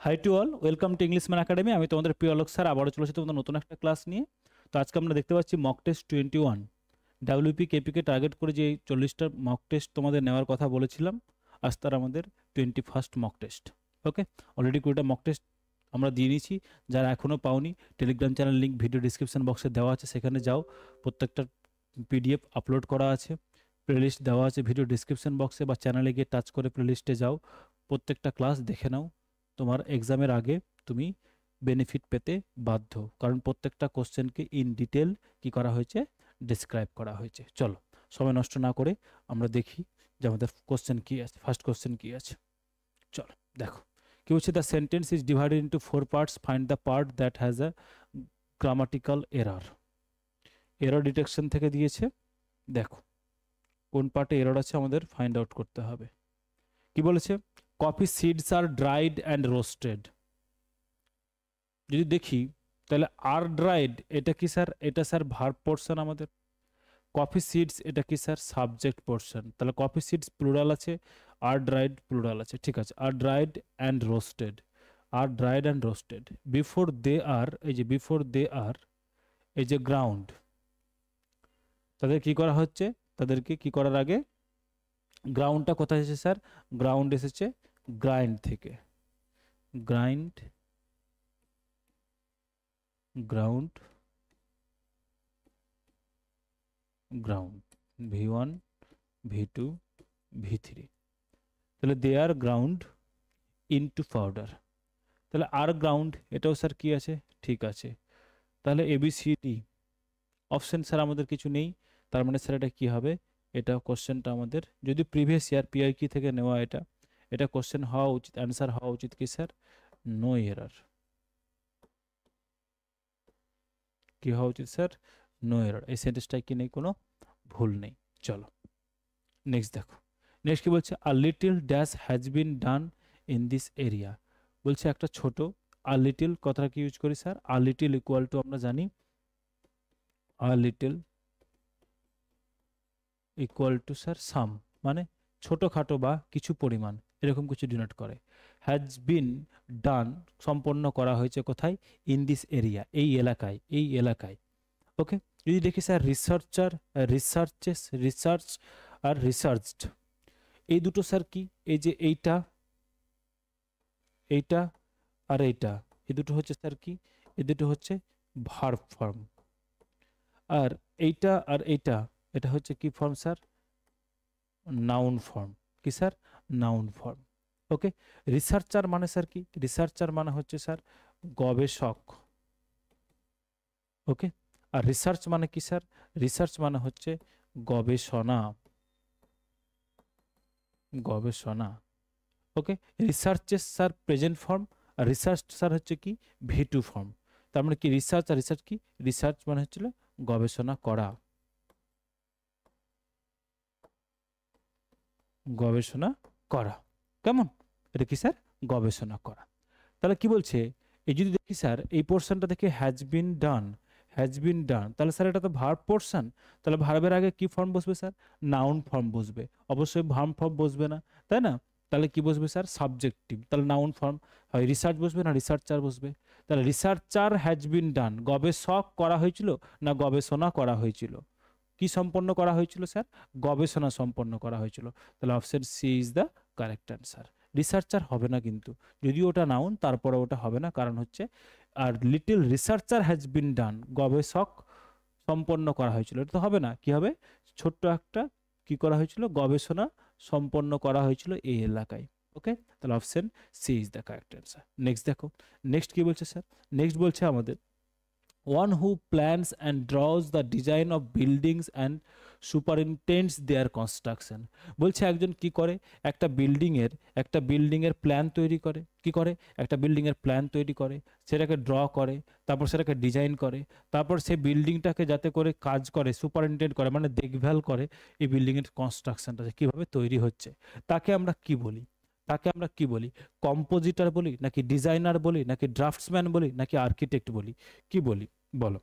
High to all, welcome to Englishman academy. আমি তোমাদের প্রিয় আলোক স্যার আবারও চলেছি তোমাদের নতুন একটা ক্লাস নিয়ে। তো আজকে আমরা দেখতে পাচ্ছি মক টেস্ট 21। ডাব্লিউপি কেপিকে টার্গেট করে যে 40টা মক টেস্ট তোমাদের নেওয়ার কথা বলেছিলাম, আজ তার আমাদের 21st মক টেস্ট। ওকে, অলরেডি 20টা মক টেস্ট আমরা দিয়ে নিয়েছি। যারা এখনও পাওনি, Telegram channel link video description বক্সে দেওয়া আছে, সেখানে যাও। প্রত্যেকটা পিডিএফ আপলোড করা আছে, প্লেলিস্ট দেওয়া আছে ভিডিও ডিসক্রিপশন বক্সে, বা চ্যানেলে গিয়ে টাচ করে প্লেলিস্টে যাও, প্রত্যেকটা ক্লাস দেখে নাও। তোমার এক্সামের আগে তুমি বেনিফিট পেতে বাধ্য, কারণ প্রত্যেকটা কোশ্চেনকে ইন ডিটেল কি করা হয়েছে, ডিসক্রাইব করা হয়েছে। চলো, সময় নষ্ট না করে আমরা দেখি যে আমাদের কোশ্চেন কি আছে। ফার্স্ট কোশ্চেন কি আছে, চলো দেখো কি বলছে। The sentence is divided into 4 parts, find the part that has a grammatical error. Error detection থেকে দিয়েছে, দেখো কোন পার্টে এরর আছে আমাদের ফাইন্ড আউট করতে হবে। কি বলেছে, coffee seeds are dried and roasted. যদি দেখি তাহলে আর ড্রাইড এটা কি স্যার, এটা স্যার ভার্ব পোর্শন আমাদের। কফি সিডস এটা কি স্যার, সাবজেক্ট পোর্শন। তাহলে কফি সিডস প্লুরাল আছে, আর ড্রাইড প্লুরাল আছে, ঠিক আছে। Are dried and roasted, are dried and roasted. Before they are, এই যে বিফোর দে আর, এই যে গ্রাউন্ড, তাদের কি করা হচ্ছে, তাদেরকে কি করার আগে, গ্রাউন্ডটা কোথায় এসেছে স্যার, গ্রাউন্ড এসেছে গ্রাইন্ড থেকে। Grind, ground, ground, V1 V2 V3। তাহলে দে আর গ্রাউন্ড ইনটু পাউডার। তাহলে আর গ্রাউন্ড এটাও স্যার কি আছে, ঠিক আছে। তাহলে ABCD অপশন স্যার আমাদের কিছু নেই, তার মানে স্যার এটা কি হবে, এটা কোশ্চেনটা আমাদের যদি প্রিভিয়াস ইয়ার PIQ থেকে নেওয়া, এটা এটা কোশ্চেন হওয়া উচিত, অ্যান্সার হওয়া উচিত কি স্যার, নো এরার। কি হওয়া উচিত স্যার, নো এরার। এই সেন্টেন্সটাই কি নেই, কোনো ভুল নেই। চলো নেক্সট দেখো, নেক্সট কি বলছে, a little dash has been done in this area. বলছে একটা ছোট, আ লিটিল কথাটা কি ইউজ করি sir, a little equal to আমরা জানি, a little equal to sir some, মানে ছোটোখাটো বা কিছু পরিমাণ, এরকম কিছু ডিনোট করে। হ্যাজ বিন ডান সম্পন্ন করা হয়েছে কোথায়, ইন দিস এরিয়া, এই এলাকায়, এই এলাকায়। ওকে, যদি দেখি স্যার রিসার্চার, রিসার্চেস, রিসার্চ আর রিসার্চড, এই দুটো স্যার কি, এই যে এইটা, এইটা আর এইটা, এই দুটো হচ্ছে স্যার কি, এই দুটো হচ্ছে ভার্ব ফর্ম। আর এইটা আর এইটা, এটা হচ্ছে কি ফর্ম স্যার, নাউন ফর্ম। কি স্যার, নাউন ফর্ম। ওকে, রিসার্চার মানে স্যার কি, রিসার্চার মানে হচ্ছে স্যার গবেষক। ওকে, আর রিসার্চ মানে কি স্যার, রিসার্চ মানে হচ্ছে গবেষণা, গবেষণা। ওকে, রিসার্চের স্যার প্রেজেন্ট ফর্ম, আর রিসার্চ স্যার হচ্ছে কি V2 ফর্ম। তার মানে কি রিসার্চ আর রিসার্চ কি, রিসার্চ মানে হচ্ছিল গবেষণা করা, গবেষণা করা। কেমন, এটা কি স্যার, গবেষণা করা। তাহলে কি বলছে, এই যদি দেখি স্যার এই পোর্শনটা দেখে has been done, has been ডান, তাহলে স্যার এটা তো ভার্ব পোর্শন। তাহলে ভার্বের আগে কি ফর্ম বসবে স্যার, নাউন ফর্ম বসবে, অবশ্যই ভার্ব ফর্ম বসবে না, তাই না। তাহলে কি বসবে স্যার, সাবজেক্টিভ। তাহলে নাউন ফর্ম হয় রিসার্চ বসবে না রিসার্চার বসবে। তাহলে রিসার্চার হ্যাজ বিন ডান, গবেষক করা হয়েছিল না গবেষণা করা হয়েছিল, কি সম্পন্ন করা হয়েছিল স্যার, গবেষণা সম্পন্ন করা হয়েছিল। তাহলে option C is the correct answer. Researcher হবে না কিন্তু, যদিও ওটা নাউন তারপরে ওটা হবে না, কারণ হচ্ছে আর লিটিল রিসার্চার হ্যাজ বিন ডান, গবেষক সম্পন্ন করা হয়েছিল, এটা তো হবে না। কি হবে, ছোট্ট একটা কি করা হয়েছিল, গবেষণা সম্পন্ন করা হয়েছিল এই এলাকায়। ওকে, তাহলে option C is the correct answer. Next দেখো, নেক্সট কি বলছে স্যার, নেক্সট বলছে আমাদের one who plans and draws the design of buildings and superintends their construction। বলছে একজন কি করে, একটা বিল্ডিংয়ের প্ল্যান তৈরি করে, কি করে, একটা বিল্ডিংয়ের প্ল্যান তৈরি করে, সেটাকে ড্র করে, তারপর সেটাকে ডিজাইন করে, তারপর সেই বিল্ডিংটাকে যাতে করে কাজ করে, সুপারিনটেন্ড করে, মানে দেখভাল করে এই বিল্ডিংয়ের কনস্ট্রাকশনটা কিভাবে তৈরি হচ্ছে, তাকে আমরা কি বলি, তাকে আমরা কি বলি, কম্পোজিটর বলি নাকি ডিজাইনার বলি নাকি ড্রাফটসম্যান বলি নাকি আর্কিটেক্ট বলি, কি বলি বলো।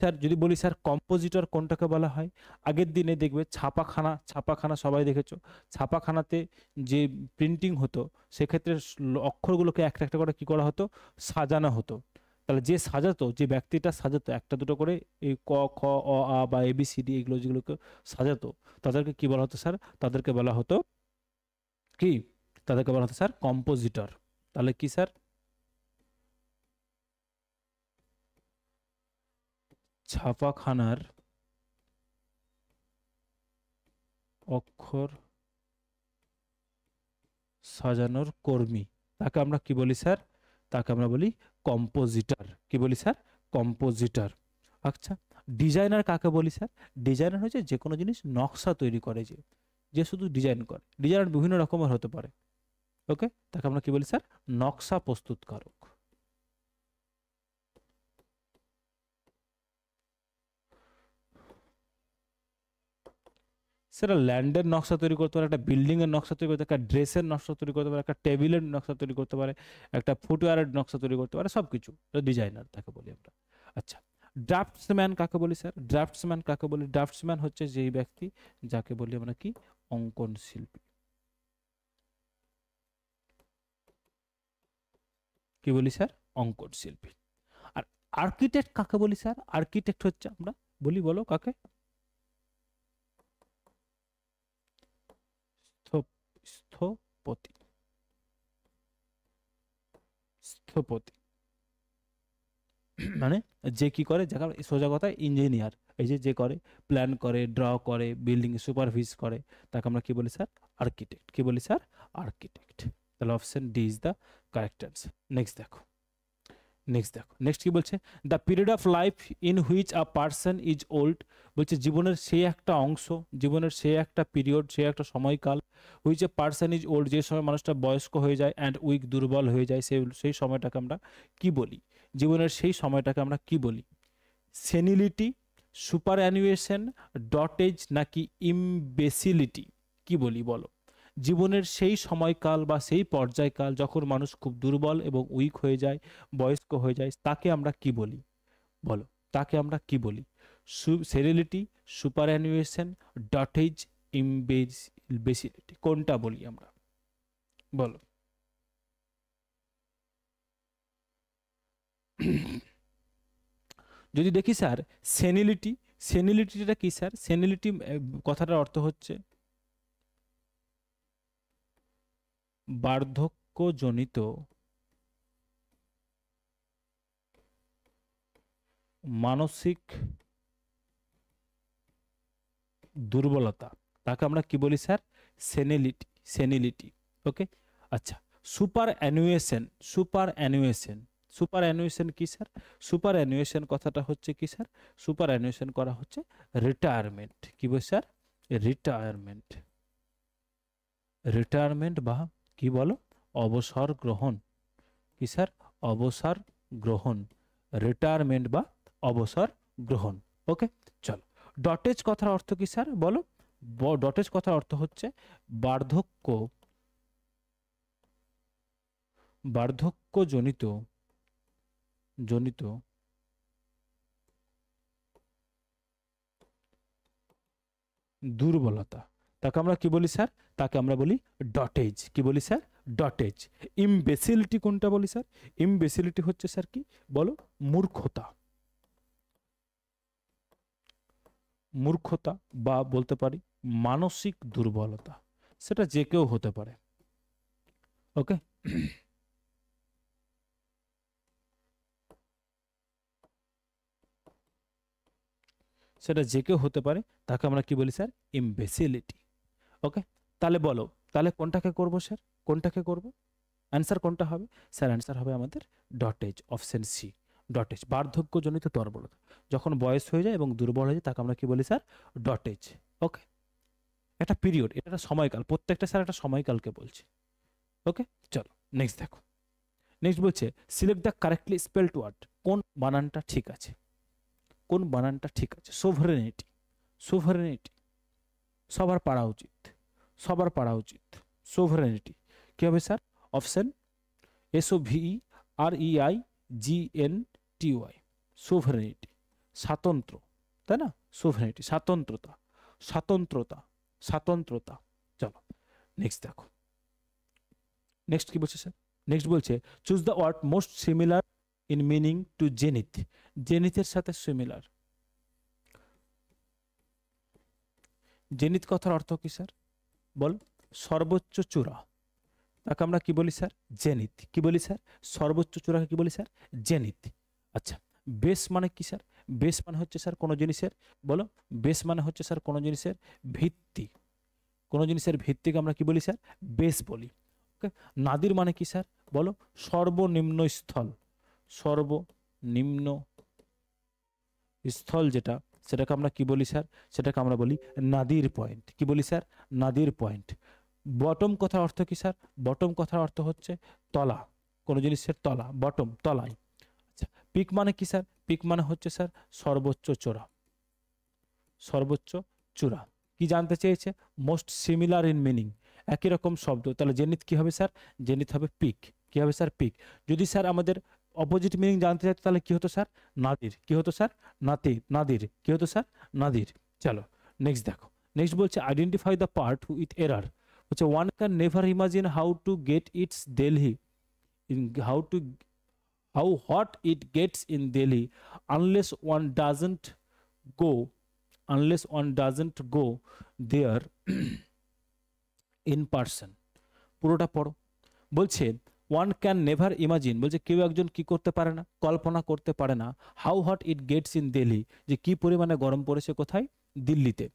স্যার যদি বলি স্যার কম্পোজিটর কোনটাকে বলা হয়, আগের দিনে দেখবে ছাপাখানা সবাই দেখেছো, ছাপাখানাতে যে প্রিন্টিং হতো সেক্ষেত্রে অক্ষরগুলোকে একটা একটা করে কি করা হতো, সাজানো হতো। তাহলে যে সাজাতো, যে ব্যক্তিটা সাজাতো একটা দুটো করে এই ক খ অ আ বা ABCD এগুলো যেগুলোকে সাজাতো, তাদেরকে কি বলা হতো স্যার, তাদেরকে বলা হতো কি, তাদেরকে বলা হতো স্যার কম্পোজিটর। তাহলে কি স্যার, ছাপাখানার অক্ষর সাজানোর কর্মী, তাকে আমরা কি বলি স্যার, তাকে আমরা বলি কম্পোজিটর। কি বলি স্যার, কম্পোজিটর। আচ্ছা, ডিজাইনার কাকে বলি স্যার, ডিজাইনার হচ্ছে যে কোনো জিনিস নকশা তৈরি করে, যে যে শুধু ডিজাইন করে, ডিজাইনার বিভিন্ন রকমের হতে পারে। ওকে, তাকে আমরা কি বলি স্যার, নকশা প্রস্তুতকারক। সেটা ল্যান্ডের নকশা তৈরি করতে পারে, একটা বিল্ডিং এর নকশা তৈরি করতে পারে, একটা ড্রেসের নকশা তৈরি করতে পারে, একটা টেবিলের নকশা তৈরি করতে পারে, একটা ফুটওয়্যারের নকশা তৈরি করতে পারে, সবকিছু ডিজাইনার তাকে বলি আমরা। আচ্ছা, ড্রাফটসম্যান কাকে বলি স্যার, ড্রাফটসম্যান কাকে বলি, ড্রাফটসম্যান হচ্ছে যেই ব্যক্তি যাকে বলি আমরা কি, অঙ্কন শিল্পী। কি বলি স্যার, অঙ্কন শিল্পী। আর আর্কিটেক্ট কাকে বলি স্যার, আর্কিটেক্ট হচ্ছে আমরা বলি, বলো কাকে, স্থপতি, স্থপতি মানে যে কি করে, যাকে আমরা সোজা কথায় ইঞ্জিনিয়ার, এই যে যে করে, প্ল্যান করে, ড্র করে, বিল্ডিং সুপারভিজ করে, তাকে আমরা কি বলি স্যার, আর্কিটেক্ট। কি বলি স্যার, আর্কিটেক্ট। তাহলে option D is the correct answer. Next দেখো, নেক্সট কি বলছে, the period of life in which a person is old, বলছে জীবনের সেই একটা অংশ, জীবনের সেই একটা পিরিয়ড, সেই একটা সময়কাল, which a person is old, যে সময় মানুষটা বয়স্ক হয়ে যায়, অ্যান্ড উইক, দুর্বল হয়ে যায়, সেই সময়টাকে আমরা কি বলি, জীবনের সেই সময়টাকে আমরা কি বলি, সেনিলিটি, সুপার অ্যানুয়েশন, ডটেজ নাকি ইমবেসিলিটি, কি বলি বলো। জীবনের সেই সময়কাল বা সেই পর্যায়কাল যখন মানুষ খুব দুর্বল এবং উইক হয়ে যায়, বয়স্ক হয়ে যায়, তাকে আমরা কি বলি বলো, তাকে আমরা কি বলি, সেরিলিটি, সুপার অ্যানুয়েশন, ডটেজ, ইমবেসিলিটি, কোনটা বলি আমরা বলো। যদি দেখি স্যার সেনিলিটি, সেনিলিটিটা কি স্যার, সেনিলিটি কথাটার অর্থ হচ্ছে বার্ধক্যজনিত মানসিক দুর্বলতা, তাকে আমরা কি বলি স্যার, সেনিলিটি, সেনিলিটি। ওকে, আচ্ছা, সুপার অ্যানুয়েশন, সুপার অ্যানুয়েশন, সুপার অ্যানুয়েশন কি স্যার, সুপার অ্যানুয়েশন কথাটা হচ্ছে কি স্যার, সুপার অ্যানুয়েশন করা হচ্ছে রিটায়ারমেন্ট। কি বল স্যার, রিটায়ারমেন্ট, রিটায়ারমেন্ট বা কি বলো, অবসর গ্রহণ। কি স্যার, অবসর গ্রহণ, রিটায়ারমেন্ট বা অবসর গ্রহণ। ওকে, চলো, ডটেজ কথার অর্থ কি স্যার বলো, ডটেজ কথার অর্থ হচ্ছে বার্ধক্য, বার্ধক্যজনিত জনিত দুর্বলতা, তাকে আমরা কি বলি স্যার, তাকে আমরা বলি ডটেজ। কি বলি স্যার, ডটেজ। ইমবেসিলিটি কোনটা বলি স্যার, ইমবেসিলিটি হচ্ছে স্যার কি বলো, মূর্খতা, মূর্খতা বা বলতে পারি মানসিক দুর্বলতা, সেটা যে কেউ হতে পারে। ওকে, সেটা যে কেউ হতে পারে, তাকে আমরা কি বলি স্যার, ইমবেসিলিটি। ওকে, তাহলে বলো, তাহলে কোনটাকে করব স্যার, কোনটাকে করব, অ্যান্সার কোনটা হবে স্যার, অ্যান্সার হবে আমাদের ডটেজ, অপশন সি, ডটেজ। বার্ধক্যজনিত দুর্বলতা, যখন বয়স হয়ে যায় এবং দুর্বল হয়ে যায়, তাকে আমরা কি বলি স্যার, ডটেজ। ওকে, একটা পিরিয়ড, এটা একটা সময়কাল, প্রত্যেকটা স্যার একটা সময়কালকে বলছে। ওকে, চলো নেক্সট দেখো, নেক্সট বলছে select the correctly spelled word, কোন বানানটা ঠিক আছে, কোন বানানটা ঠিক আছে, সোভারেনিটি, সোভারেনিটি, সবার পারা উচিত, সবার পারা উচিত, সোভারেনিটি। কি হবে স্যার, অপশন SOVEREIGNTY, সোভারেনিটি, স্বাতন্ত্র, তাই না? সোভেরেনিটি, স্বাতন্ত্রতা, স্বাতন্ত্রতা, স্বাতন্ত্রতা। চলো নেক্সট দেখো, নেক্সট কি বলছে স্যার? নেক্সট বলছে choose the word most similar in meaning to zenith. জেনিথের সাথে সিমিলার। জেনিথ কথার অর্থ কি স্যার? বল। সর্বোচ্চ চূড়া, তাকে আমরা কি বলি স্যার? জেনিথ। কি বলি স্যার? সর্বোচ্চ চূড়াকে কি বলি স্যার? জেনিথ। আচ্ছা, বেস মানে কি স্যার? বেস মানে হচ্ছে স্যার কোনো জিনিসের, বলো, বেস মানে হচ্ছে স্যার কোনো জিনিসের ভিত্তি। কোনো জিনিসের ভিত্তিকে আমরা কি বলি স্যার? বেস বলি। ওকে। নাদির মানে কি স্যার? বলো। সর্বনিম্ন স্থল। সর্বনিম্ন স্থল যেটা, সেটাকে আমরা কি বলি স্যার? সেটাকে আমরা বলি নাদির পয়েন্ট। কি বলি স্যার? নাদির পয়েন্ট। বটম কথার অর্থ কি স্যার? বটম কথার অর্থ হচ্ছে তলা, কোনো জিনিসের তলা, বটম, তলায়। আচ্ছা, পিক মানে কি স্যার? পিক মানে হচ্ছে স্যার সর্বোচ্চ চূড়া, সর্বোচ্চ চূড়া। কি জানতে চেয়েছে? মোস্ট সিমিলার ইন মিনিং, একই রকম শব্দ। তাহলে জেনিথ কি হবে স্যার? জেনিথ হবে পিক। কি হবে স্যার? পিক। যদি স্যার আমাদের অপোজিট মিনিং জানতে চাইতো তাহলে কি হতো স্যার? নাদির। কি হতো স্যার? নাদির। কি হতো স্যার? নাদির। চলো নেক্সট দেখো, নেক্সট বলছে identify the part with error. হচ্ছে one can never imagine how to get its Delhi in how hot it gets in Delhi unless one doesn't go there in person. পুরোটা পড়ো। বলছে one can never imagine, বলছে কেউ একজন কি করতে পারে না? কল্পনা করতে পারে না। How hot it gets in Delhi, যে কি পরিমাণে গরম পড়েছে কোথায়? দিল্লিতে।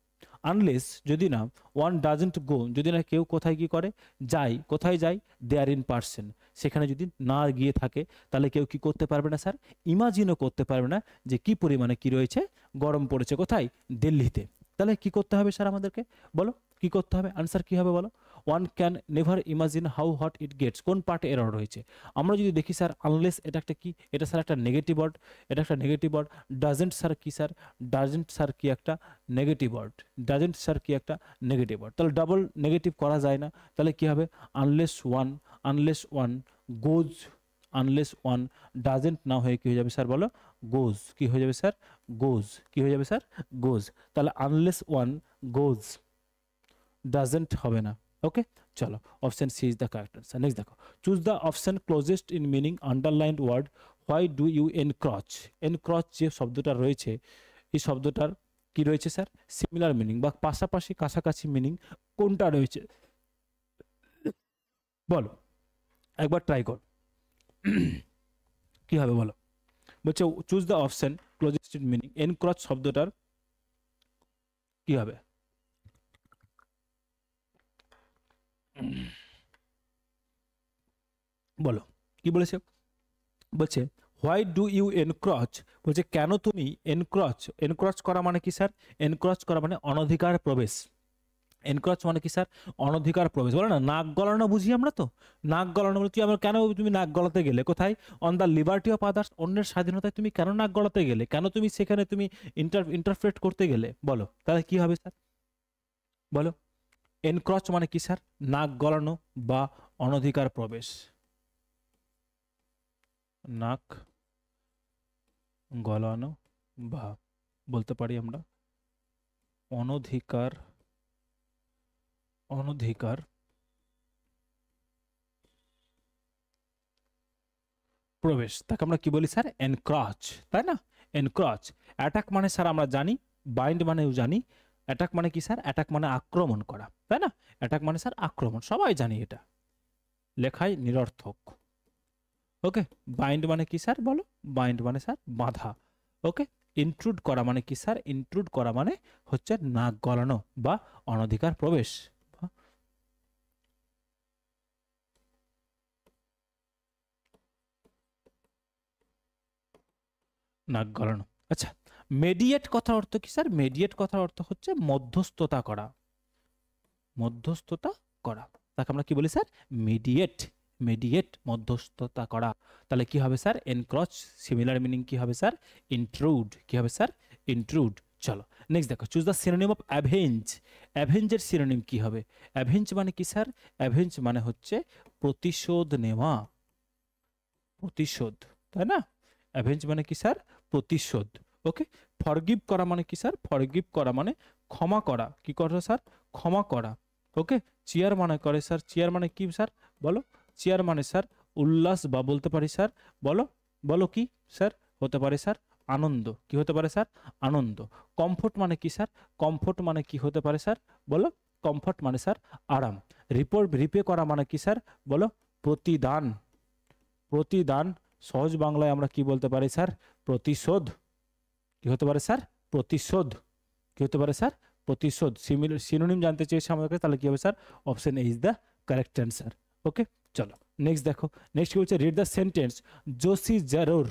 আনলেস, যদি না, ওয়ান ডাজেন্ট গো, যদি না কেউ কোথায় কি করে? যায়। কোথায় যায়? দেয়ার ইন পার্সন, সেখানে যদি না গিয়ে থাকে তাহলে কেউ কি করতে পারবে না স্যার? ইমাজিনও করতে পারবে না যে কি পরিমাণে কি রয়েছে? গরম পড়েছে কোথায়? দিল্লিতে। তাহলে কি করতে হবে স্যার আমাদেরকে? বলো কি করতে হবে? আনসার কি হবে বলো? One can never imagine how hot it gets, কোন পার্টে এরর রয়েছে? আমরা যদি দেখি স্যার আনলেস, এটা একটা কি? এটা স্যার একটা নেগেটিভ ওয়ার্ড, এটা একটা নেগেটিভ ওয়ার্ড। ডাজেন্ট স্যার কি স্যার? ডাজেন্ট স্যার কি একটা নেগেটিভ ওয়ার্ড। ডাজেন্ট স্যার কি একটা নেগেটিভ ওয়ার্ড। তাহলে ডাবল নেগেটিভ করা যায় না। তাহলে কি হবে? Unless one goes, unless one doesn't না হয়ে কি হয়ে যাবে স্যার? বলো গোজ। কি হয়ে যাবে স্যার? গোজ। কি হয়ে যাবে স্যার? গোজ। তাহলে আনলেস ওয়ান গোজ, ডাজেন্ট হবে না। ওকে, চলো option C is the correct answer. Next দেখো, choose the option closest in meaning underlined word why do you encroach. Encroach যে শব্দটা রয়েছে, এই শব্দটার কি রয়েছে স্যার? সিমিলার মিনিং বা পাশাপাশি কাছাকাছি মিনিং কোনটা রয়েছে? বলো, একবার ট্রাই কর। কি হবে বলো? বলছে choose the option closest in meaning, encroach শব্দটার কি হবে? বলো কি বলেছে? বলছে হোয়াই ডু ইউ এনক্রচ, বলছে কেন তুমি এনক্রচ। এনক্রচ করা মানে কি স্যার? এনক্রচ করা মানে অনধিকার প্রবেশ। এনক্রচ মানে কি স্যার? অনধিকার প্রবেশ। বলে না নাক গলানো বুঝি আমরা তো। নাক গলানো বলে তুই আমার কেন, তুমি নাক গলাতে গেলে কোথায়? On the liberty of others, অন্যের স্বাধীনতায় তুমি কেন নাক গলাতে গেলে? কেন তুমি সেখানে তুমি ইন্টারফেট করতে গেলে? বলো তাহলে কি হবে স্যার? বলো। এনক্রচ মানে কি স্যার? নাক গলানো বা অনধিকার প্রবেশ। নাক গলানো বা বলতে পারি আমরা অনধিকার প্রবেশ, তাকে আমরা কি বলি স্যার? এনক্রচ, তাই না? এনক্রচ। অ্যাটাক মানে স্যার আমরা জানি, বাইন্ড মানেও জানি। অ্যাটাক মানে কি স্যার? অ্যাটাক মানে আক্রমণ করা, তাই না? অ্যাটাক মানে স্যার আক্রমণ, সবাই জানি এটা, লেখায় নিরর্থক। ওকে। বাইন্ড মানে কি স্যার? বলো। বাইন্ড মানে স্যার বাঁধা। ওকে। ইন্ট্রুড করা মানে কি স্যার? ইন্ট্রুড করা মানে হচ্ছে নাক গলানো বা অনধিকার প্রবেশ। নাক গলানো। আচ্ছা, মেডিয়েট কথার অর্থ কি স্যার? মেডিয়েট কথার অর্থ হচ্ছে মধ্যস্থতা করা। মধ্যস্থতা করা, তাকে আমরা কি বলি স্যার? মিডিয়েট। মিডিয়েট, মধ্যস্থতা করা। তাহলে কি হবে স্যার? এনক্রচ। সিমিলার মিনিং কি হবে স্যার? ইন্ট্রুড। কি হবে স্যার? ইন্ট্রুড। চলো নেক্সট দেখো, choose the synonym of avenge. অ্যাভেঞ্জের সিনোনিম কি হবে? অ্যাভেঞ্জ মানে কি স্যার? অ্যাভেঞ্জ মানে হচ্ছে প্রতিশোধ নেওয়া। প্রতিশোধ, তাই না? অ্যাভেঞ্জ মানে কি স্যার? প্রতিশোধ। ওকে, ফরগিভ করা মানে কি স্যার? ফরগিভ করা মানে ক্ষমা করা। কি করা স্যার? ক্ষমা করা। ওকে, চিয়ার মানে করে স্যার, চিয়ার মানে কি স্যার বলো? চিয়ার মানে স্যার উল্লাস, বা বলতে পারি স্যার বলো, বলো কি স্যার? হতে পারে স্যার আনন্দ। কি হতে পারে স্যার? আনন্দ। কমফোর্ট মানে কি স্যার? কমফোর্ট মানে কি হতে পারে স্যার বলো? কমফোর্ট মানে স্যার আরাম। রিপে করা মানে কি স্যার বলো? প্রতিদান। প্রতিদান সহজ বাংলায় আমরা কি বলতে পারি স্যার? প্রতিশোধ। কি হতে পারে স্যার? প্রতিশোধ। কি হতে পারে স্যার? প্রতিশোধ। সিনোনিম জানতে চেয়েছে আমাদেরকে, তাহলে কি হবে স্যার? Option A is the correct answer. Okay, চলো নেক্সট দেখো। নেক্সট কি বলছে? Read the sentence. জোশী জারুর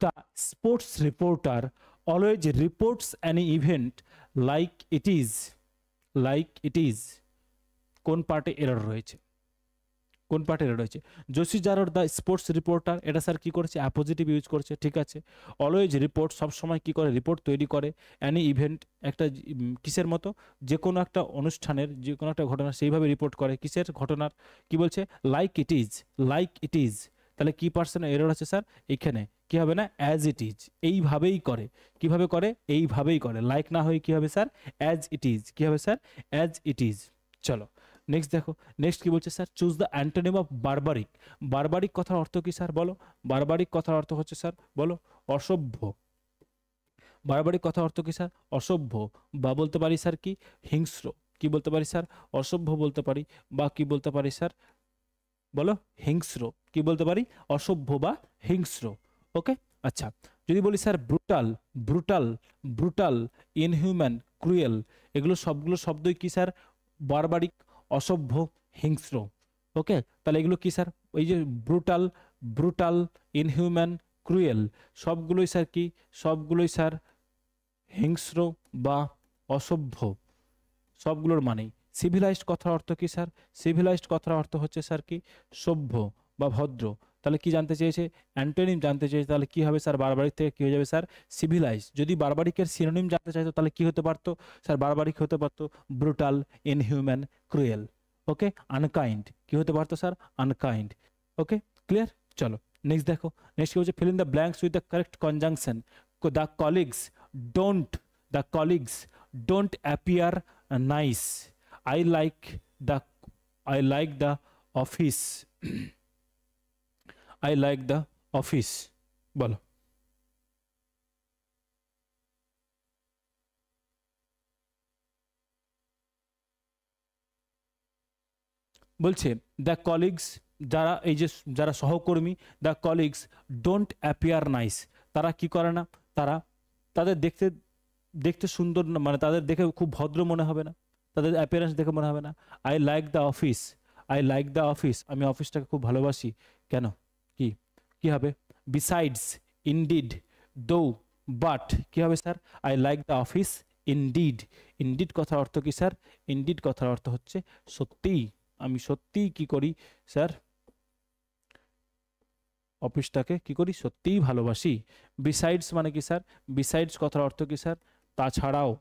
the sports reporter always reports an event like it is. Like it is কোন পার্টে এরর রয়েছে? কোন পার্টে এরর রয়েছে? জোশী জারোর দ্য স্পোর্টস রিপোর্টার, এটা স্যার কি করেছে? অ্যাপোজিটিভ ইউজ করছে, ঠিক আছে। অলওয়েজ রিপোর্ট, সবসময় কি করে? রিপোর্ট তৈরি করে। অ্যানি ইভেন্ট, একটা কিসের মতো? যে কোনো একটা অনুষ্ঠানের, যে কোনো একটা ঘটনা সেইভাবে রিপোর্ট করে। কিসের ঘটনার? কি বলছে? Like it is. Like it is, তাহলে কি পার্সেন্ট এরর আছে স্যার এখানে? কি হবে না? As it is. এইভাবেই করে। কিভাবে করে? এইভাবেই করে। লাইক না হয়ে কি হবে স্যার? As it is. কি হবে স্যার? As it is. চলো নেক্সট দেখো। নেক্সট কি বলছে sir? Choose the antonym of barbaric. Barbaric কথার অর্থ কি স্যার বলো? বারবারিক কথার অর্থ হচ্ছে স্যার বলো? অসভ্য। বারবারিক কথার অর্থ কি স্যার? অসভ্য, বা বলতে পারি স্যার কি? হিংস্র। কি বলতে পারি স্যার? অসভ্য বলতে পারি, বা কি বলতে পারি স্যার বলো? হিংস্র। কি বলতে পারি? অসভ্য বা হিংস্র। ওকে, আচ্ছা। যদি বলি sir brutal, brutal, brutal, inhuman, cruel, এগুলো সবগুলো শব্দই কি স্যার? বারবারিক, অসভ্য, হিংস্র। ওকে, তাহলে এগুলো কি স্যার? ওই যে ব্রুটাল, ব্রুটাল, ইনহিউম্যান, ক্রুয়েল, সবগুলোই স্যার কি? সবগুলোই স্যার হিংস্র বা অসভ্য, সবগুলোর মানেই। সিভিলাইজড কথার অর্থ কি স্যার? সিভিলাইজড কথার অর্থ হচ্ছে স্যার কি? সভ্য বা ভদ্র। তাহলে কি জানতে চেয়েছে? অ্যান্টোনিম জানতে চেয়েছে। তাহলে কি হবে স্যার? বারবারিক থেকে কি হয়ে যাবে স্যার? সিভিলাইজ। যদি বারবারিকের সিনোনিম জানতে চাইতো তাহলে কি হতে পারতো স্যার? বারবারিক হতে পারতো ব্রুটাল, ইনহিউম্যান, ক্রুয়েল। ওকে, আনকাইন্ড। কি হতে পারতো স্যার? আনকাইন্ড। ওকে, ক্লিয়ার? চলো নেক্সট দেখো। নেক্সট কি হচ্ছে? Fill in the blanks with the correct conjunction. The colleagues don't, the colleagues don't appear nice. I like the, I like the office. I like the office বলো। বলছে the colleagues, যারা এই যে যারা সহকর্মী, the colleagues don't appear nice, তারা কি করে না? তারা, তাদের দেখতে, দেখতে সুন্দর না, মানে তাদের দেখে খুব ভদ্র মনে হবে না, তাদের অ্যাপিয়ারেন্স দেখে মনে হবে না। I like the office, I like the office, আমি অফিসটাকে খুব ভালোবাসি। কেন? কি কি হবে? বিসাইডস, ইনডিড, দো, বাট। কি হবে sir? I like the office indeed. Indeed কথার অর্থ কি স্যার? ইনডিড কথার অর্থ হচ্ছে সত্যিই, আমি সত্যিই কি করি স্যার? অফিসটাকে কি করি? সত্যিই ভালোবাসি। বিসাইডস মানে কি স্যার? বিসাইডস কথার অর্থ কি স্যার? তাছাড়াও।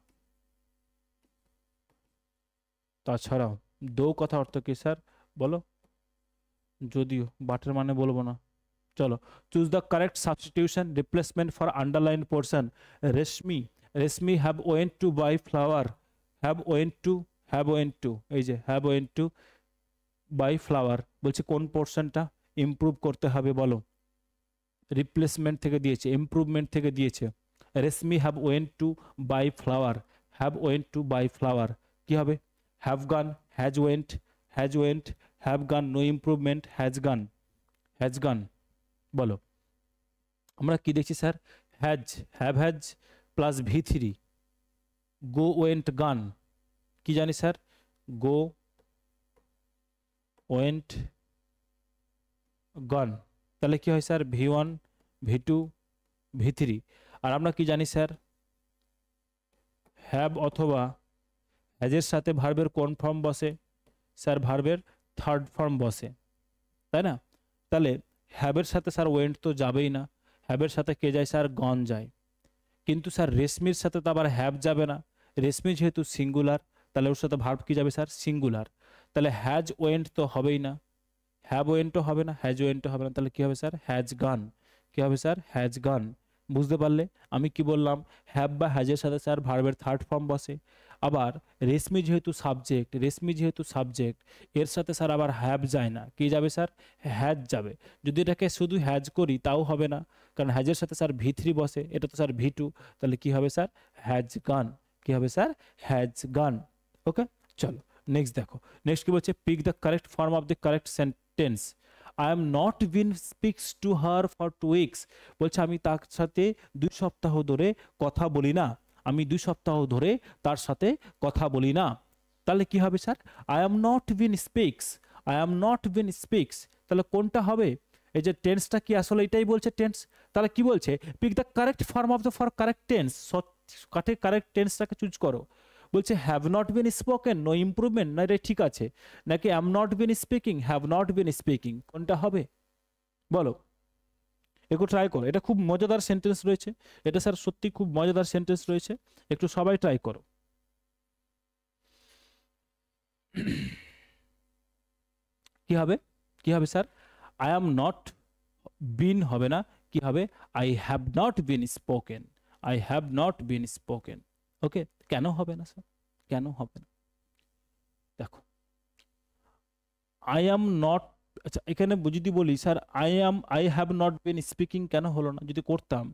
তাছাড়াও। দো কথা অর্থ কি স্যার বলো? যদিও। বাটের মানে বলবো না। চলো, choose the correct substitution replacement for underline portion. Reshmi, Reshmi have went to buy flower, have went to, have went to, এই যে have went to buy flower, বলছে কোন পোর্শনটা ইমপ্রুভ করতে হবে বলো? রিপ্লেসমেন্ট থেকে দিয়েছে, ইমপ্রুভমেন্ট থেকে দিয়েছে। Reshmi have went to buy flower, have went to buy flower, কি হবে? Have gone, has went, has went, have gone, no improvement, has gone, has gone বলো। আমরা কি দেখছি sir? Has, have has plus V3, go went gone. কি জানি sir? গো went গান। তাহলে কি হয় স্যার? V1, V2, V3। আর আমরা কি জানি স্যার? হ্যাভ অথবা হ্যাজের সাথে ভার্বের কোন ফর্ম বসে স্যার? ভার্বের থার্ড ফর্ম বসে, তাই না? তাহলে হ্যাবের সাথে স্যার ওয়েন্ট তো যাবেই না, হ্যাবের সাথে কে যায় স্যার? গন যায়। কিন্তু স্যার রেশমির সাথে তো আবার হ্যাভ যাবে না, রেশমি যেহেতু সিঙ্গুলার, তাহলে ওর সাথে ভার্ব কি যাবে স্যার? সিঙ্গুলার। তাহলে হ্যাজ ওয়েন্ট তো হবেই না, হ্যাভ ওয়েন্টও হবে না, হ্যাজ ওয়েন্টও হবে না, তাহলে কি হবে স্যার? Has gone. কি হবে স্যার? Has gone. বুঝতে পারলে আমি কি বললাম, হ্যাভ বা হ্যাজের সাথে স্যার ভার্বের থার্ড ফর্ম বসে। আবার রেশমি যেহেতু সাবজেক্ট, এর সাথে স্যার আবার হ্যাভ যায় না, কি যাবে স্যার, হ্যাজ যাবে। যদি এটাকে শুধু হ্যাজ করি তাও হবে না, কারণ হ্যাজের সাথে স্যার V3 বসে, এটা তো স্যার V2, তাহলে কি হবে স্যার, হ্যাজ গান। কি হবে স্যার, হ্যাজ গান। ওকে, চলো নেক্সট দেখো। নেক্সট কি বলছে, pick the correct form of the correct sentence. I am not been speaks to her for 2 weeks. বলছে আমি তার সাথে 2 সপ্তাহ ধরে কথা বলি না, আমি 2 সপ্তাহ ধরে তার সাথে কথা বলি না। তাহলে কি হবে sir, I am not been speaks, I am not been speaks, তাহলে কোনটা হবে, এই যে টেন্সটা কি আসলে এটাই বলছে টেন্স। তাহলে কি বলছে, pick the correct form of the for correct tense, correct টেন্সটাকে চুজ করো। বলছে have not been spoken, no improvement, না এটা ঠিক আছে, নাকি am not been speaking, have not been speaking, কোনটা হবে বলো, একটু ট্রাই করো। এটা খুব মজাদার সেন্টেন্স রয়েছে, এটা স্যার সত্যি খুব মজাদার সেন্টেন্স রয়েছে, একটু সবাই ট্রাই করো। কি হবে, কি হবে sir, I am not, been হবে না, কি হবে, I have not been spoken, I have not been spoken. Okay, কেন হবে না স্যার, কেন হবে না, দেখো আই অ্যাম নট, আচ্ছা এখানে যদি বলি sir I have not been speaking কেন হলো না, যদি করতাম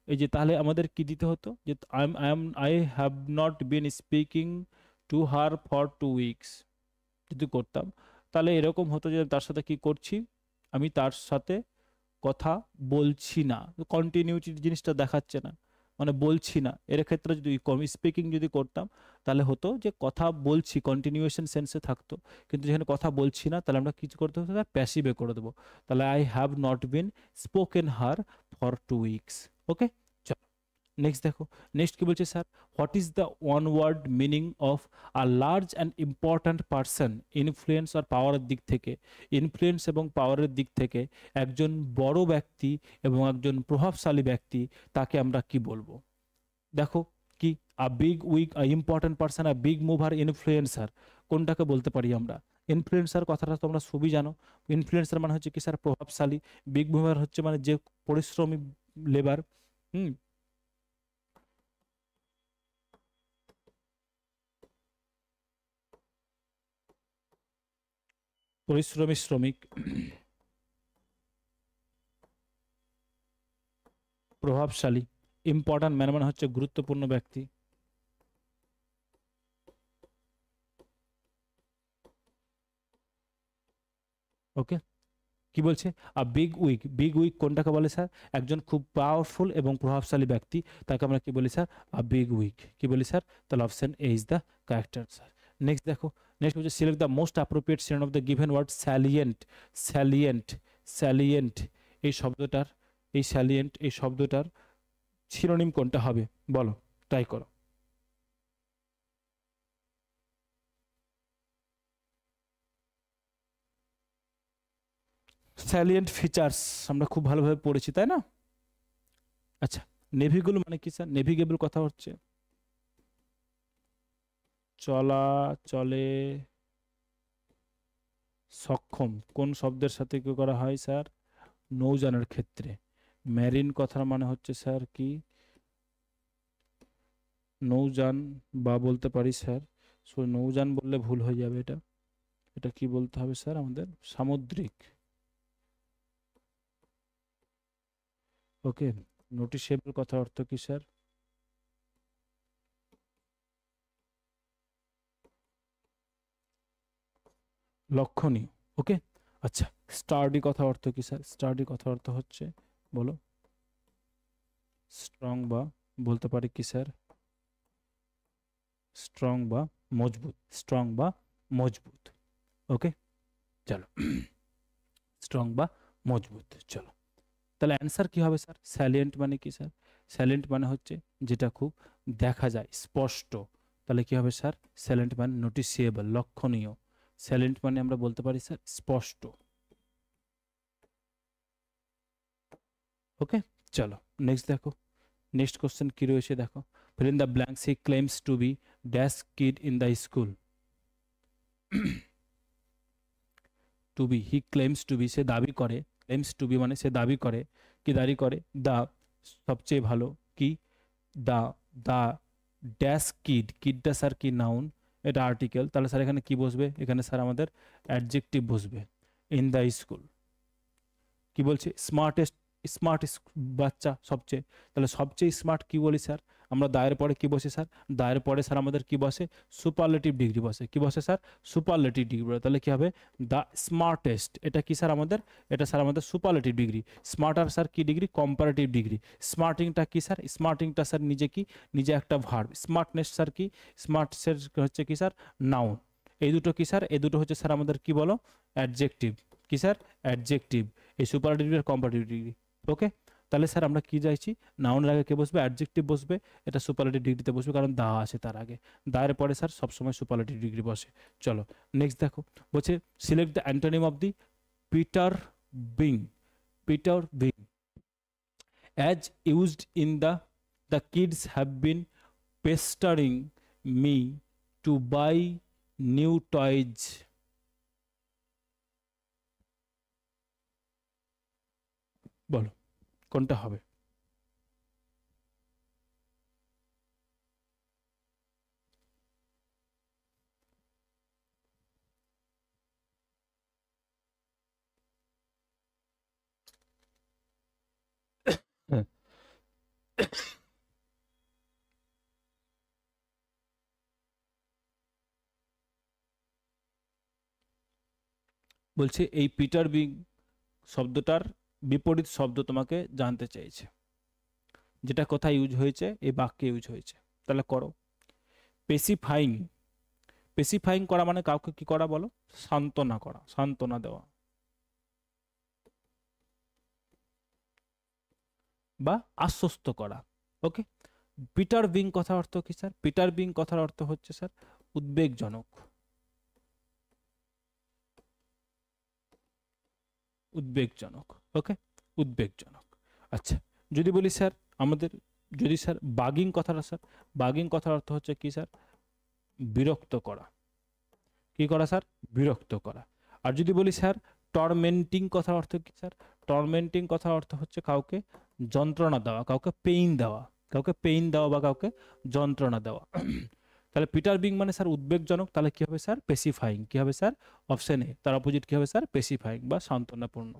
এই যে, তাহলে আমাদের কি দিতে হতো, যে I have not been speaking two her for 2 weeks, যদি করতাম তাহলে এরকম হতো যে তার সাথে কি করছি, আমি তার সাথে কথা বলছি না, কন্টিনিউটি জিনিসটা দেখাচ্ছে না, মানে বলছি না। এর ক্ষেত্রে যদি স্পিকিং যদি করতাম তাহলে হতো যে কথা বলছি, কন্টিনিউয়েশন সেন্সে থাকতো, কিন্তু যেখানে কথা বলছি না তাহলে আমরা কিছু করতে হতো, প্যাসিভে করে দেবো। তাহলে I have not been spoken her for 2 weeks. Okay, চলো নেক্সট দেখো। নেক্সট কি বলছে sir, what is the one word meaning of a large and important person, influence আর পাওয়ারের দিক থেকে, ইনফ্লুয়েন্স এবং পাওয়ারের দিক থেকে একজন বড় ব্যক্তি এবং একজন প্রভাবশালী ব্যক্তি, তাকে আমরা কি বলবো, দেখো কি, a big wig, a important person, a big mover, influencer, কোনটাকে বলতে পারি আমরা, ইনফ্লুয়েন্সার কথাটা তোমরা সবই জানো, ইনফ্লুয়েন্সার মানে হচ্ছে কি স্যার প্রভাবশালী, বিগ মুভার হচ্ছে মানে যে পরিশ্রমী লেবার, হুম, পরিশ্রমী শ্রমিক, প্রভাবশালী, ইম্পর্ট্যান্ট ম্যান মানে হচ্ছে গুরুত্বপূর্ণ ব্যক্তি। ওকে, কি বলছে, বিগ উইক কোনটাকে বলে স্যার, একজন খুব পাওয়ারফুল এবং প্রভাবশালী ব্যক্তি, তাকে আমরা কি বলি স্যার, আ বিগ উইক, কি বলি স্যার, তাহলে option A is the correct answer. Next দেখো, নেক্সট হচ্ছে select the most appropriate synonym of the given word salient, salient, salient, এই শব্দটার, এই স্যালিয়েন্ট এই শব্দটার সিনোনিম কোনটা হবে বলো, ট্রাই করো। স্যালিয়েন্ট ফিচার্স আমরা খুব ভালোভাবে পড়েছি তাই না। আচ্ছা, নেভিগুলো মানে কি স্যার, নেভিগেবল কথা হচ্ছে চলা চলে সক্ষম, কোন শব্দের সাথে কি করা হয় স্যার, নৌযানের ক্ষেত্রে। মেরিন কথার মানে হচ্ছে স্যার কি, নৌযান, বা বলতে পারি স্যার, নৌযান বললে ভুল হয়ে যাবে, এটা এটা কি বলতে হবে স্যার আমাদের, সামুদ্রিক। ওকে, নোটিশেবল কথা অর্থ কি স্যার, লক্ষণীয়। ওকে, আচ্ছা স্টার্ডি কথা অর্থ কি স্যার, স্টার্ডি কথা অর্থ হচ্ছে বলো, স্ট্রং বা বলতে পারি কি স্যার, স্ট্রং বা মজবুত, স্ট্রং বা মজবুত। ওকে, চলো স্ট্রং বা মজবুত, চলো তাহলে অ্যান্সার কি হবে স্যার, স্যালিয়েন্ট মানে কি স্যার, স্যালিয়েন্ট মানে হচ্ছে যেটা খুব দেখা যায় স্পষ্ট, তাহলে কি হবে স্যার, স্যালিয়েন্ট মানে নোটিসিয়েবল, লক্ষণীয়, স্যালিয়েন্ট মানে আমরা বলতে পারি স্যার স্পষ্ট। ওকে, চলো নেক্সট দেখো, নেক্সট কোশ্চেন কি রয়েছে দেখো, fill in the blanks, he claims to be dash kid in the school, to be, he claims to be সে দাবি করে, ক্লেমস টু বি মানে সে দাবি করে, কি দাবি করে, দ্য সবচেয়ে ভালো কি, দা দা ড্যাশ কিড, কিডটা স্যার কি নাউন, এটা আর্টিকেল, তাহলে স্যার এখানে কি বসবে, এখানে স্যার আমাদের অ্যাডজেক্টিভ বসবে। ইন দ্য স্কুল কি বলছে, স্মার্টেস্ট, স্মার্ট বাচ্চা সবচেয়ে, তাহলে সবচেয়ে স্মার্ট কি বলি স্যার, আমরা দায়ের পরে কি বসে স্যার, দায়ের পরে স্যার আমাদের কি বসে, সুপারলেটিভ ডিগ্রি বসে, কি বসে স্যার, সুপারলেটিভ ডিগ্রি, তাহলে কি হবে, দ্য স্মার্টেস্ট, এটা কি স্যার আমাদের, এটা স্যার আমাদের সুপারলেটিভ ডিগ্রি। স্মার্টার স্যার কি ডিগ্রি, কম্পারেটিভ ডিগ্রি। স্মার্টিংটা কি স্যার, স্মার্টিংটা স্যার নিজে কি, নিজে একটা ভার্ব। স্মার্টনেস স্যার কি, স্মার্টনেস হচ্ছে কি স্যার নাউন। এই দুটো কি স্যার, এই দুটো হচ্ছে স্যার আমাদের কি বলো, অ্যাডজেক্টিভ, কি স্যার, অ্যাডজেক্টিভ, এই সুপারলেটিভ আর কম্পারেটিভ ডিগ্রি। ওকে, তাহলে স্যার আমরা কি চাইছি, নাউনের আগে কে বসবে, অ্যাডজেক্টিভ বসবে, এটা সুপারলেটিভ ডিগ্রিতে বসবে কারণ দা আছে তার আগে, দায়ের পরে স্যার সবসময় সুপারলেটিভ ডিগ্রি বসে। চলো নেক্সট দেখো, বলছে select the antonym of the pestering, pestering as used in the kids have been pestering me to buy new toys. বলো কোনটা হবে, বলছে এই পিটার বিং শব্দটার বিপরীত শব্দ তোমাকে জানতে চাইছে, যেটা কোথায় ইউজ হয়েছে, এই বাক্যে ইউজ হয়েছে, তাহলে করো। পেসিফাইং, পেসিফাইং করা মানে কাউকে কি করা বলো, সান্ত্বনা করা, সান্ত্বনা দেওয়া বা আশ্বস্ত করা। ওকে, পিটার বিং কথার অর্থ কি স্যার, পিটার বিং কথার অর্থ হচ্ছে স্যার উদ্বেগজনক, উদ্বেগজনক। ওকে, উদ্বেগজনক। আচ্ছা, যদি বলি স্যার আমাদের, যদি স্যার বাগিং কথাটা স্যার, বাগিং কথার অর্থ হচ্ছে কি স্যার, বিরক্ত করা, কি করা স্যার, বিরক্ত করা। আর যদি বলি স্যার টর্মেন্টিং কথার অর্থ কি স্যার, টর্মেন্টিং কথার অর্থ হচ্ছে কাউকে যন্ত্রণা দেওয়া, কাউকে পেইন দেওয়া, কাউকে পেইন দেওয়া বা কাউকে যন্ত্রণা দেওয়া। তাহলে পিটার বিং মানে স্যার উদ্বেগজনক, তাহলে কি হবে স্যার, পেসিফাইং, কি হবে স্যার, অপশন এ, তার অপোজিট কি হবে স্যার, পেসিফাইং বা সান্ত্বনাপূর্ণ।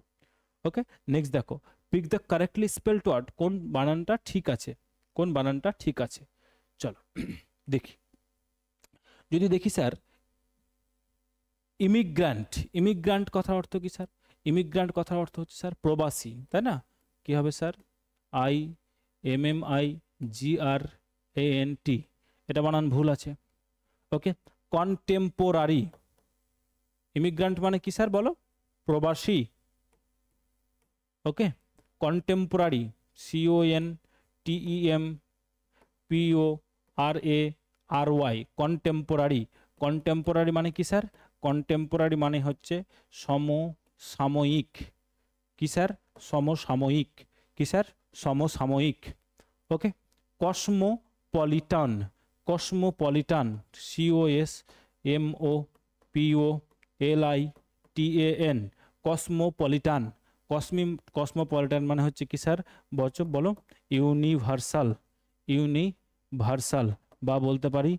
ওকে, নেক্সট দেখো, pick the correctly spelled word, কোন বানানটা ঠিক আছে, কোন বানানটা ঠিক আছে। চলো দেখি, যদি দেখি স্যার ইমিগ্রান্ট, ইমিগ্রান্ট কথার অর্থ কি স্যার, ইমিগ্রান্ট কথার অর্থ হচ্ছে স্যার প্রবাসী, তাই না, কি হবে স্যার, IMMIGRANT, এটা বানান ভুল আছে। ওকে, কন্টেম্পোরারি, ইমিগ্রান্ট মানে কি স্যার বলো, প্রবাসী। ওকে, কন্টেম্পোরারি, CONTEMPORARY, কন্টেম্পোরারি, কন্টেম্পোরারি মানে কি স্যার, কন্টেম্পোরারি মানে হচ্ছে সমসাময়িক, কি স্যার, সমসাময়িক, কি স্যার, সমসাময়িক। Okay, cosmopolitan, cosmopolitan, COSMOPOLITAN, cosmopolitan, cosmopolitan মানে হচ্ছে কি স্যার, বলো ইউনিভার্সাল, ইউনিভার্সাল বা বলতে পারি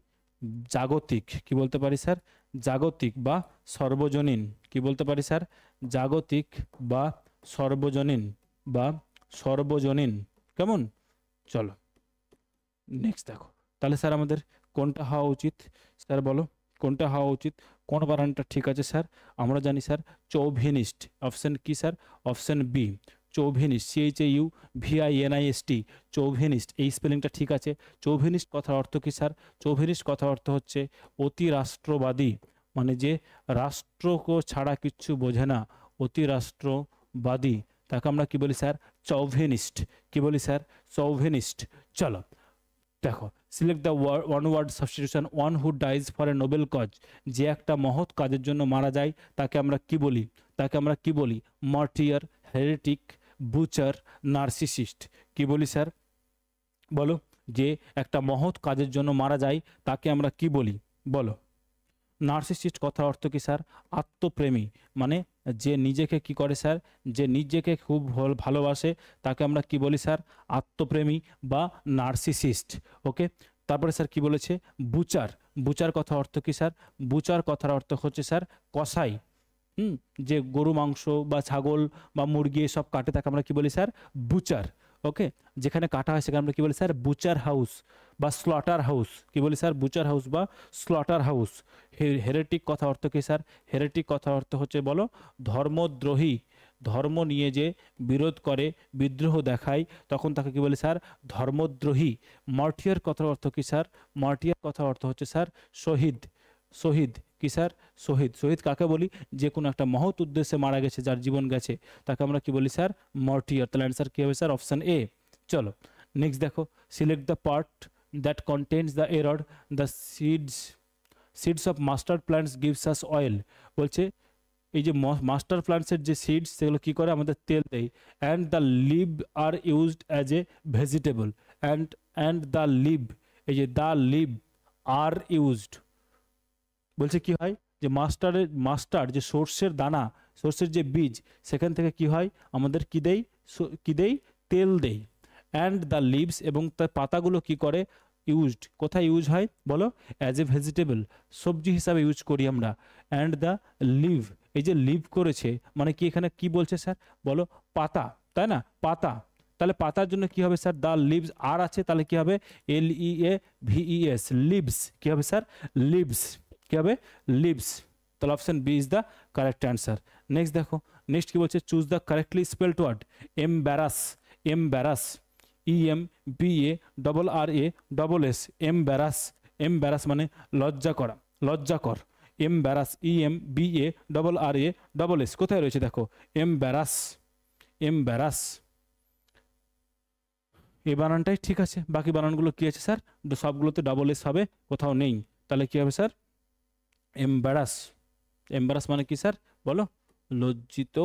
জাগতিক, কি বলতে পারি স্যার, জাগতিক বা সর্বজনীন, কি বলতে পারি স্যার, জাগতিক বা সর্বজনীন বা সর্বজনীন। কেমন, চলো নেক্সট দেখো, তাহলে স্যার আমাদের কোনটা হওয়া উচিত, স্যার বলো কোনটা হওয়া উচিত, কোন বানানটা ঠিক আছে স্যার, আমরা জানি স্যার চৌভিনিস্ট, অপশন কি স্যার, অপশন বি চৌভিনিস্ট, CHAUVINIST, চৌভিনিস্ট, এই স্পেলিংটা ঠিক আছে। চৌভিনিস্ট কথার অর্থ কি স্যার, চৌভিনিস্ট কথার অর্থ হচ্ছে অতি রাষ্ট্রবাদী, মানে যে রাষ্ট্রকে ছাড়া কিচ্ছু বোঝে না, অতি রাষ্ট্রবাদী, তাকে আমরা কি বলি স্যার, চৌভিনিস্ট, কি বলি স্যার, চৌভিনিস্ট। চলো দেখো, select the one word substitution, one who dies for a noble cause, যে একটা মহৎ কাজের জন্য মারা যায় তাকে আমরা কি বলি, তাকে আমরা কি বলি, মার্টিয়ার, হেরেটিক, বুচার, নার্সিসিস্ট, কি বলি স্যার বলো, যে একটা মহৎ কাজের জন্য মারা যায় তাকে আমরা কি বলি বলো। নার্সিসিস্ট কথার অর্থ কি স্যার, আত্মপ্রেমী, মানে যে নিজেকে কি করে স্যার, যে নিজেকে খুব ভালোবাসে তাকে আমরা কি বলি স্যার, আত্মপ্রেমী বা নার্সিসিস্ট। ওকে, তারপরে স্যার কি বলেছে, বুচার। বুচার কথা অর্থ কি স্যার, বুচার কথার অর্থ হচ্ছে স্যার কসাই। যে গরু মাংস বা ছাগল বা মুরগি এসব কাটে তাকে আমরা কি বলি স্যার, বুচার। ওকে, যেখানে কাটা হয় সেখানে আমরা কি বলি স্যার, বুচার হাউস বা স্লটার হাউস। কি বলি স্যার, বুচার হাউস বা স্লটার হাউস। হেরেটিক কথা অর্থ কি স্যার, হেরেটিক কথা অর্থ হচ্ছে বলো, ধর্মদ্রোহী। ধর্ম নিয়ে যে বিরোধ করে, বিদ্রোহ দেখায়, তখন তাকে কি বলি স্যার, ধর্মদ্রোহী। মার্টিয়ার কথার অর্থ কি স্যার, মার্টিয়ার কথার অর্থ হচ্ছে স্যার শহীদ। শহীদ কি স্যার, শহীদ। শহীদ কাকে বলি, যে কোনো একটা মহৎ উদ্দেশ্যে মারা গেছে, যার জীবন গেছে, তাকে আমরা কি বলি স্যার, মার্টিয়ার। তাহলে অ্যান্সার কি হবে স্যার, অপশন এ। চলো নেক্সট দেখো, select the part that contains the error, the seeds of mustard plants gives us oil. বলছে এই যে মাস্টার প্ল্যান্টসের যে সিডস, সেগুলো কি করে, আমাদের তেল দেয়। And the leave are used as a vegetable. And the leave, এই যে দ্য লিভ আর ইউজড, বলছে কি হয়, যে মাস্টার যে সর্ষের দানা, সর্ষের যে বীজ, সেখান থেকে কি হয়, আমাদের কি দেই, কি দেই, তেল দেই। অ্যান্ড দ্য লিভস, এবং তার পাতাগুলো কি করে, ইউজড, কোথায় ইউজ হয় বলো, অ্যাজ এ ভেজিটেবল, সবজি হিসাবে ইউজ করি আমরা। অ্যান্ড দ্য লিভ, এই যে লিভ করেছে মানে কি, এখানে কি বলছে স্যার বলো, পাতা, তাই না, পাতা। তাহলে পাতার জন্য কি হবে স্যার, দ্য লিভস আর আছে, তাহলে কি হবে, LEAVES, লিভস। কি হবে স্যার, লিভস। কি হবে, লিভস। তাহলে option B is the correct answer. Next দেখো, নেক্সট কি বলছে, choose the correctly spelled word. Embarrass, embarrass, EMBARRASS, embarrass. Embarrass মানে লজ্জা করা, লজ্জাকর। এমব্যারাস, EMBARRASS, কোথায় রয়েছে দেখো, এমব্যারাস, এমব্যারাস। এই বানানটাই ঠিক আছে, বাকি বানানগুলো কি আছে স্যার, সবগুলোতে ডাবল এস হবে, কোথাও নেই। তাহলে কি হবে স্যার, এমবারাস। এমবারাস মানে কি স্যার বলো, লজ্জিত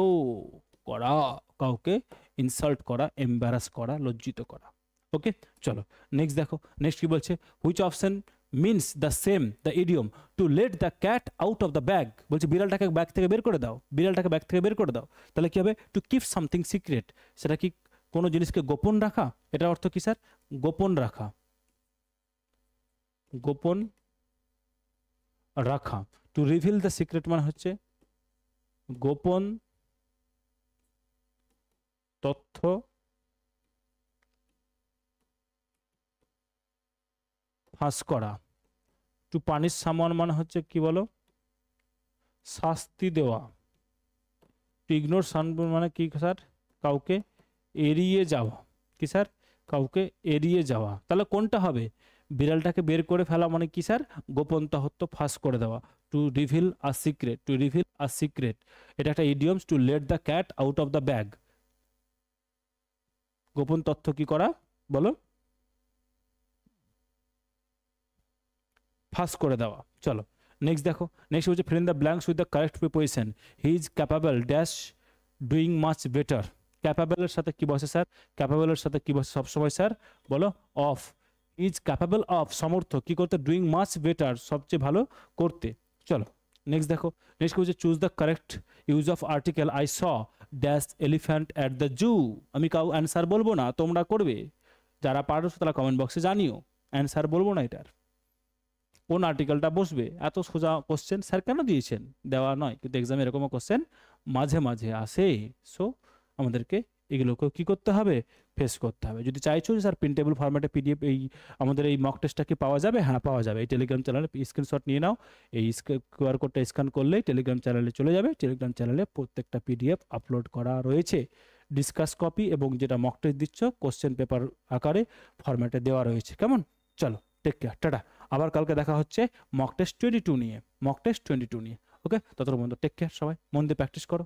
করা, কাউকে ইনসাল্ট করা, এমবারাস করা, লজ্জিত করা। ওকে, চলো নেক্সট দেখো, নেক্সট কি বলছে, which option means the same the idiom to let the cat out of the bag. বলছে বিড়ালটাকে ব্যাগ থেকে বের করে দাও, বিড়ালটাকে ব্যাগ থেকে বের করে দাও। তাহলে কি হবে, টু কিপ সামথিং সিক্রেট, সেটা কি কোনো জিনিসকে গোপন রাখা, এটার অর্থ কি স্যার, গোপন রাখা, গোপন রাখা। টু রিভিল দ্য সিক্রেট মানে হচ্ছে গোপন তথ্য ফাঁস করা। টু পানিশ সামওয়ান মানে হচ্ছে কি বলো, শাস্তি দেওয়া। টু ইগনোর সামওয়ান মানে কি স্যার, কাউকে এড়িয়ে যাওয়া। কি স্যার, কাউকে এড়িয়ে যাওয়া। তাহলে কোনটা হবে, বিড়ালটাকে বের করে ফেলা মানে কি স্যার, গোপন তথ্য ফাঁস করে দেওয়া। To reveal a secret, to reveal a secret, এটা একটা idioms. To let the cat out of the bag, গোপন তথ্য কি করা বলো, ফাঁস করে দেওয়া। চলো নেক্সট দেখো, নেক্সট হচ্ছে fill in the blanks with the correct preposition. He is capable dash doing much better. ক্যাপাবলের সাথে কি বসে স্যার, ক্যাপাবলের সাথে কি বসে সবসময় স্যার বলো, অফ। ইজ ক্যাপাবল অফ, সমর্থ কি করতে, ডুইং মাচ বেটার, সবচেয়ে ভালো করতে। চলো নেক্সট দেখো, নেক্সট হচ্ছে choose the correct use of article I saw dash elephant at the zoo. আমি কাউ অ্যান্সার বলবো না, তোমরা করবে, যারা পারো তারা কমেন্ট বক্সে জানিও, অ্যান্সার বলবো না এটার, কোন আর্টিকেলটা বসবে। এত সোজা কোশ্চেন স্যার কেন দিয়েছেন, দেওয়া নয়, কিন্তু এক্সামে এরকমও কোশ্চেন মাঝে মাঝে আসে। সো আমাদেরকে এগুলোকেও কী করতে হবে, ফেস করতে হবে। যদি চাইছো যে স্যার প্রিন্টেবল ফরম্যাটে PDF এই আমাদের এই মক টেস্টটা কি পাওয়া যাবে, হ্যাঁ পাওয়া যাবে। এই টেলিগ্রাম চ্যানেলে স্ক্রিনশট নিয়ে নাও, এই QR কোডটা স্ক্যান করলেই টেলিগ্রাম চ্যানেলে চলে যাবে। টেলিগ্রাম চ্যানেলে প্রত্যেকটা PDF আপলোড করা রয়েছে, ডিসকাস কপি এবং যেটা মক টেস্ট দিচ্ছ কোশ্চেন পেপার আকারে ফরম্যাটে দেওয়া রয়েছে। কেমন, চলো টেক কেয়ার, টাটা। আবার কালকে দেখা হচ্ছে মক টেস্ট 22 নিয়ে, মক টেস্ট 22 নিয়ে। ওকে, ততক্ষণ পর্যন্ত টেক কেয়ার, সবাই মন দিয়ে প্র্যাকটিস করো।